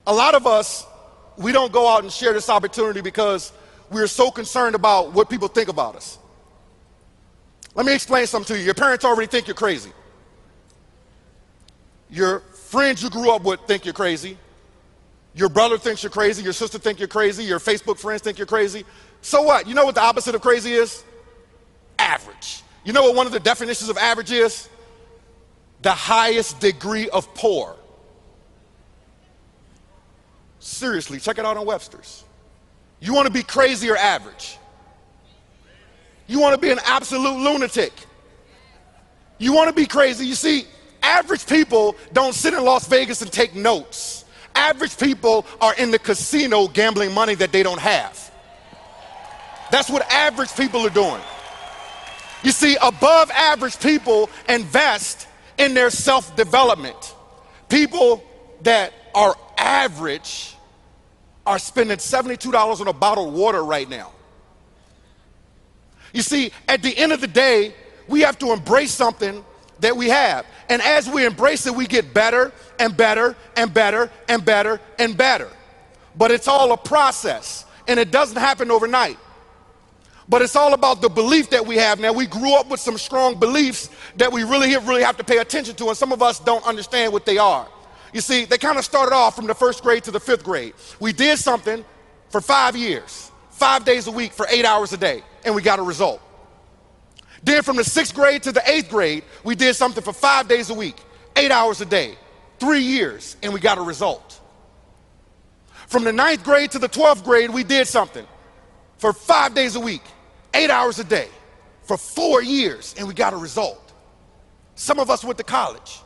A lot of us, we don't go out and share this opportunity because we're so concerned about what people think about us. Let me explain something to you. Your parents already think you're crazy. Your friends you grew up with think you're crazy. Your brother thinks you're crazy. Your sister thinks you're crazy. Your Facebook friends think you're crazy. So what? You know what the opposite of crazy is? Average. You know what one of the definitions of average is? The highest degree of poor. Seriously, check it out on Webster's. You want to be crazy or average? You want to be an absolute lunatic? You want to be crazy? You see, average people don't sit in Las Vegas and take notes. Average people are in the casino gambling money that they don't have. That's what average people are doing. You see, above average people invest in their self-development. People that are average are spending $72 on a bottle of water right now. You see, at the end of the day, we have to embrace something that we have. And as we embrace it, we get better and better and better and better and better. But it's all a process, and it doesn't happen overnight. But it's all about the belief that we have. Now, we grew up with some strong beliefs that we really have to pay attention to, and some of us don't understand what they are. You see, they kind of started off from the first grade to the fifth grade. We did something for 5 years, 5 days a week for 8 hours a day, and we got a result. Then from the sixth grade to the eighth grade, we did something for 5 days a week, 8 hours a day, 3 years, and we got a result. From the ninth grade to the 12th grade, we did something for 5 days a week, 8 hours a day, for 4 years, and we got a result. Some of us went to college.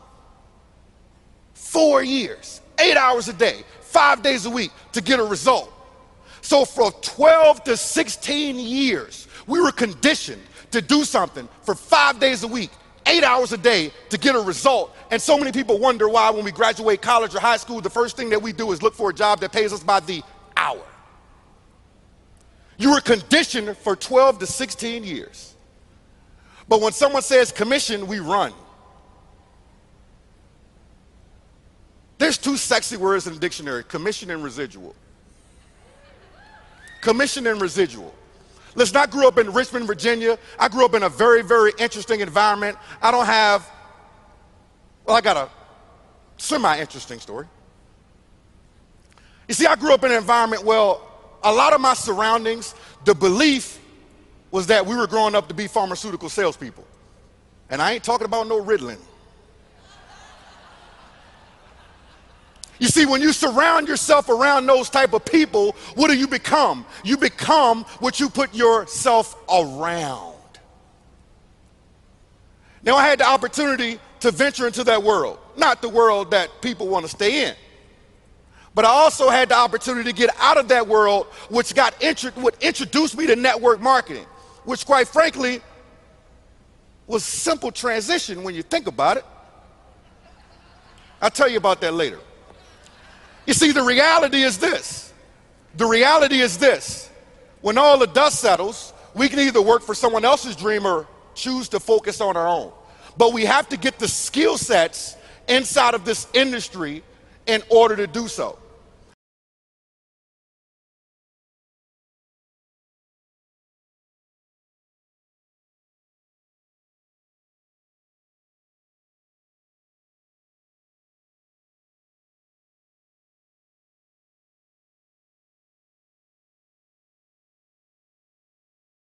4 years, 8 hours a day, 5 days a week to get a result. So for 12 to 16 years, we were conditioned to do something for 5 days a week, 8 hours a day to get a result. And so many people wonder why when we graduate college or high school, the first thing that we do is look for a job that pays us by the hour. You were conditioned for 12 to 16 years. But when someone says commission, we run. There's two sexy words in the dictionary, commission and residual. Commission and residual. Listen, I grew up in Richmond, Virginia. I grew up in a very, very interesting environment. I got a semi-interesting story. You see, I grew up in an environment where a lot of my surroundings, the belief was that we were growing up to be pharmaceutical salespeople. And I ain't talking about no Ritalin. You see, when you surround yourself around those type of people, what do you become? You become what you put yourself around. Now, I had the opportunity to venture into that world, not the world that people want to stay in. But I also had the opportunity to get out of that world, which introduced me to network marketing, which quite frankly was simple transition when you think about it. I'll tell you about that later. You see, the reality is this. The reality is this. When all the dust settles, we can either work for someone else's dream or choose to focus on our own. But we have to get the skill sets inside of this industry in order to do so.